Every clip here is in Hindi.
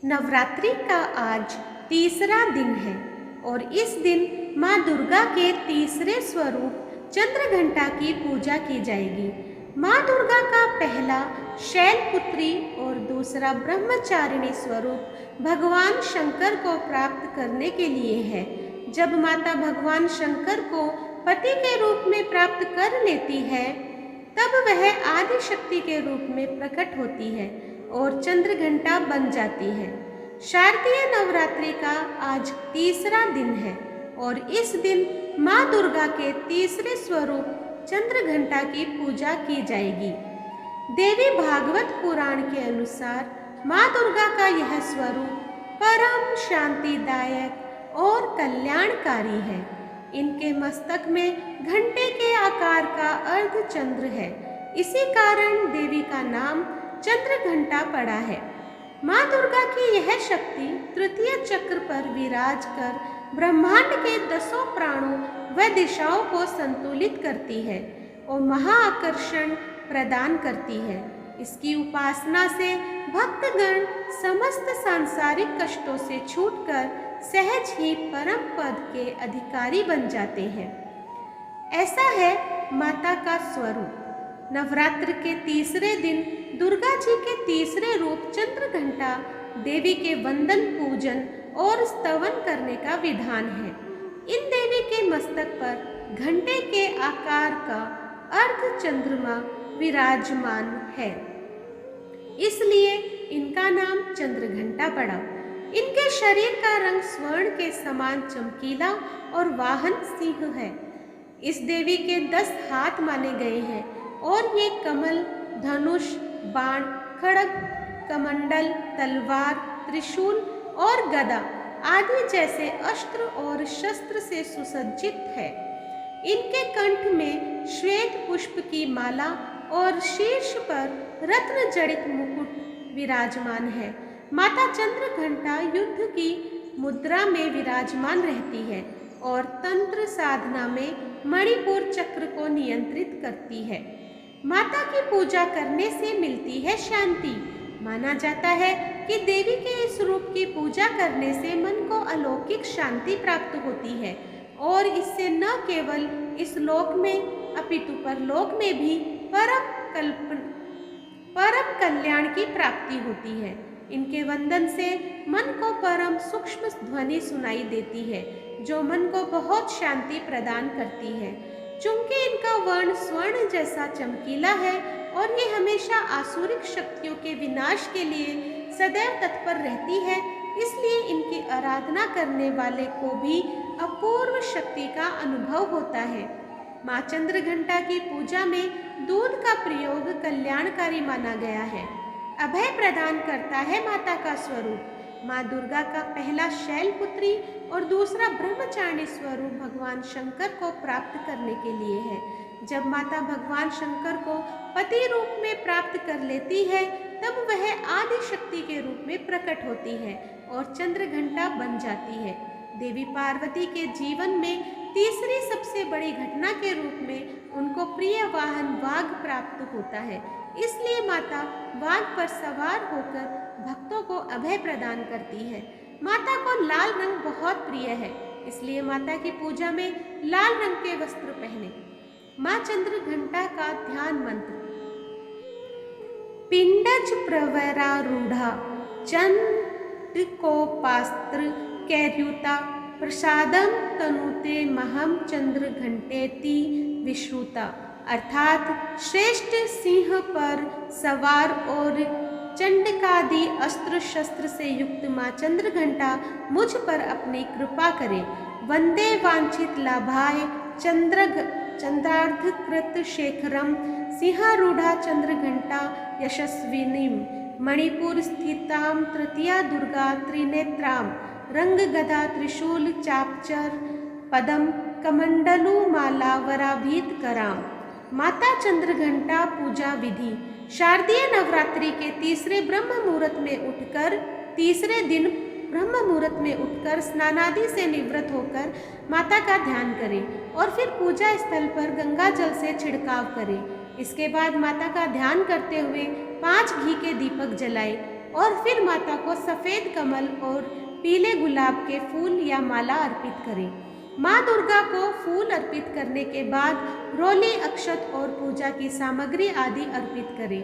नवरात्रि का आज तीसरा दिन है और इस दिन माँ दुर्गा के तीसरे स्वरूप चंद्रघंटा की पूजा की जाएगी। माँ दुर्गा का पहला शैलपुत्री और दूसरा ब्रह्मचारिणी स्वरूप भगवान शंकर को प्राप्त करने के लिए है। जब माता भगवान शंकर को पति के रूप में प्राप्त कर लेती है, तब वह आदि शक्ति के रूप में प्रकट होती है और चंद्रघंटा बन जाती है। शारदीय नवरात्रि का आज तीसरा दिन है और इस दिन माँ दुर्गा के तीसरे स्वरूप चंद्रघंटा की पूजा की जाएगी। देवी भागवत पुराण के अनुसार माँ दुर्गा का यह स्वरूप परम शांतिदायक और कल्याणकारी है। इनके मस्तक में घंटे के आकार का अर्धचंद्र है। इसी कारण देवी का नाम चंद्रघंटा पड़ा है। माँ दुर्गा की यह शक्ति तृतीय चक्र पर विराज कर ब्रह्मांड के 10 प्राणों व दिशाओं को संतुलित करती है और महाआकर्षण प्रदान करती है। इसकी उपासना से भक्तगण समस्त सांसारिक कष्टों से छूटकर सहज ही परम पद के अधिकारी बन जाते हैं। ऐसा है माता का स्वरूप। नवरात्र के तीसरे दिन दुर्गा जी के तीसरे रूप चंद्रघंटा देवी के वंदन, पूजन और स्तवन करने का विधान है। इन देवी के मस्तक पर घंटे के आकार का अर्ध चंद्रमा विराजमान है, इसलिए इनका नाम चंद्रघंटा पड़ा। इनके शरीर का रंग स्वर्ण के समान चमकीला और वाहन सिंह है। इस देवी के 10 हाथ माने गए हैं और ये कमल, धनुष, बाण, खड्ग, कमंडल, तलवार, त्रिशूल और गदा आदि जैसे अस्त्र और शस्त्र से सुसज्जित है। इनके कंठ में श्वेत पुष्प की माला और शीर्ष पर रत्न जड़ित मुकुट विराजमान है। माता चंद्रघंटा युद्ध की मुद्रा में विराजमान रहती है और तंत्र साधना में मणिपुर चक्र को नियंत्रित करती है। माता की पूजा करने से मिलती है शांति। माना जाता है कि देवी के इस रूप की पूजा करने से मन को अलौकिक शांति प्राप्त होती है और इससे न केवल इस लोक में अपितु परलोक में भी परम कल्याण की प्राप्ति होती है। इनके वंदन से मन को परम सूक्ष्म ध्वनि सुनाई देती है जो मन को बहुत शांति प्रदान करती है। चूंकि इनका वर्ण स्वर्ण जैसा चमकीला है और ये हमेशा आसुरिक शक्तियों के विनाश के लिए सदैव तत्पर रहती है, इसलिए इनकी आराधना करने वाले को भी अपूर्व शक्ति का अनुभव होता है। माँ चंद्रघंटा की पूजा में दूध का प्रयोग कल्याणकारी माना गया है। अभय प्रदान करता है माता का स्वरूप। माँ दुर्गा का पहला शैलपुत्री और दूसरा ब्रह्मचारिणी स्वरूप भगवान शंकर को प्राप्त करने के लिए है। जब माता भगवान शंकर को पति रूप में प्राप्त कर लेती है, तब वह आदि शक्ति के रूप में प्रकट होती है और चंद्रघंटा बन जाती है। देवी पार्वती के जीवन में तीसरी सबसे बड़ी घटना के रूप में उनको प्रिय वाहन वाघ प्राप्त होता है। इसलिए माता वाघ पर सवार होकर भक्तों को अभय प्रदान करती है। माता को लाल रंग बहुत प्रिय है, इसलिए माता की पूजा में लाल रंग के वस्त्र पहने। माँ चंद्रघंटा का ध्यान मंत्र। पिंडज प्रवरारूढ़ा चंद्रिकोपास्त्र कैर्युता प्रसादम तनुते महम चंद्रघंटेति विश्रुता। अर्थात श्रेष्ठ सिंह पर सवार और चंडकादि अस्त्र शस्त्र से युक्त माँ चंद्रघंटा मुझ पर अपनी कृपा करे। वंदे वांछित लाभाय चंद्रार्धकृत शेखरम सिंहारूढ़ा चंद्रघंटा यशस्विनीम मणिपुर स्थितां तृतीया दुर्गा त्रिनेत्राम रंग गदा त्रिशूल चापचर पदम कमंडलु माला वराभीत कराम। माता चंद्रघंटा पूजा विधि। शारदीय नवरात्रि के तीसरे ब्रह्म मुहूर्त में उठकर स्नानादि से निवृत्त होकर माता का ध्यान करें और फिर पूजा स्थल पर गंगा जल से छिड़काव करें। इसके बाद माता का ध्यान करते हुए 5 घी के दीपक जलाएं और फिर माता को सफ़ेद कमल और पीले गुलाब के फूल या माला अर्पित करें। माँ दुर्गा को फूल अर्पित करने के बाद रोली, अक्षत और पूजा की सामग्री आदि अर्पित करें।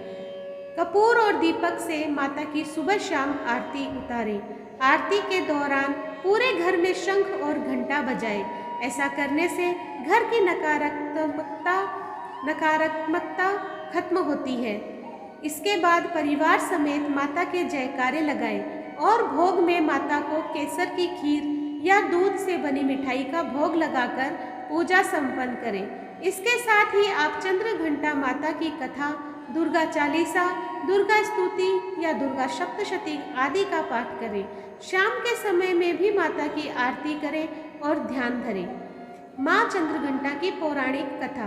कपूर और दीपक से माता की सुबह शाम आरती उतारें। आरती के दौरान पूरे घर में शंख और घंटा बजाएं। ऐसा करने से घर की नकारात्मकता खत्म होती है। इसके बाद परिवार समेत माता के जयकारे लगाएं और भोग में माता को केसर की खीर या दूध से बनी मिठाई का भोग लगाकर पूजा संपन्न करें। इसके साथ ही आप चंद्र घंटा माता की कथा, दुर्गा चालीसा, दुर्गा स्तुति या दुर्गा सप्तशती आदि का पाठ करें। शाम के समय में भी माता की आरती करें और ध्यान धरें। माँ चंद्रघंटा की पौराणिक कथा।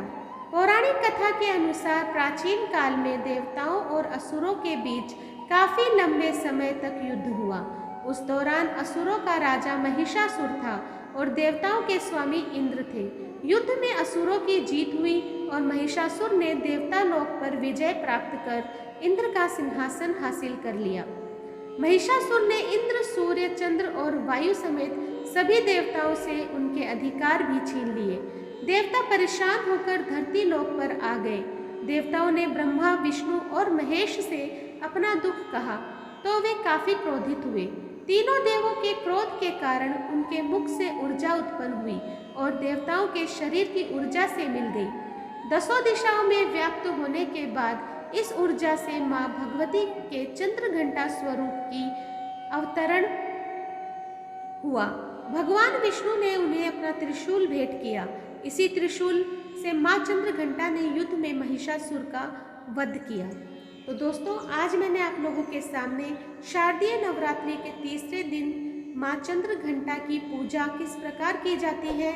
पौराणिक कथा के अनुसार प्राचीन काल में देवताओं और असुरों के बीच काफी लंबे समय तक युद्ध हुआ। उस दौरान असुरों का राजा महिषासुर था और देवताओं के स्वामी इंद्र थे। युद्ध में असुरों की जीत हुई और महिषासुर ने देवता लोक पर विजय प्राप्त कर इंद्र का सिंहासन हासिल कर लिया। महिषासुर ने इंद्र, सूर्य, चंद्र और वायु समेत सभी देवताओं से उनके अधिकार भी छीन लिए। देवता परेशान होकर धरती लोक पर आ गए। देवताओं ने ब्रह्मा, विष्णु और महेश से अपना दुख कहा तो वे काफी क्रोधित हुए। तीनों देवों के क्रोध के कारण उनके मुख से ऊर्जा उत्पन्न हुई और देवताओं के शरीर की ऊर्जा से मिल गई। दसों दिशाओं में व्याप्त होने के बाद इस ऊर्जा से माँ भगवती के चंद्रघंटा स्वरूप की अवतरण हुआ। भगवान विष्णु ने उन्हें अपना त्रिशूल भेंट किया। इसी त्रिशूल से माँ चंद्रघंटा ने युद्ध में महिषासुर का वध किया। तो दोस्तों, आज मैंने आप लोगों के सामने शारदीय नवरात्रि के तीसरे दिन माँ चंद्रघंटा की पूजा किस प्रकार की जाती है,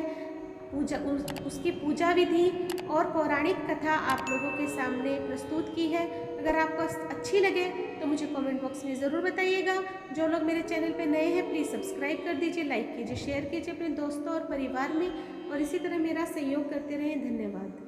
उसकी पूजा विधि और पौराणिक कथा आप लोगों के सामने प्रस्तुत की है। अगर आपको अच्छी लगे तो मुझे कमेंट बॉक्स में ज़रूर बताइएगा। जो लोग मेरे चैनल पे नए हैं प्लीज़ सब्सक्राइब कर दीजिए, लाइक कीजिए, शेयर कीजिए अपने दोस्तों और परिवार में, और इसी तरह मेरा सहयोग करते रहें। धन्यवाद।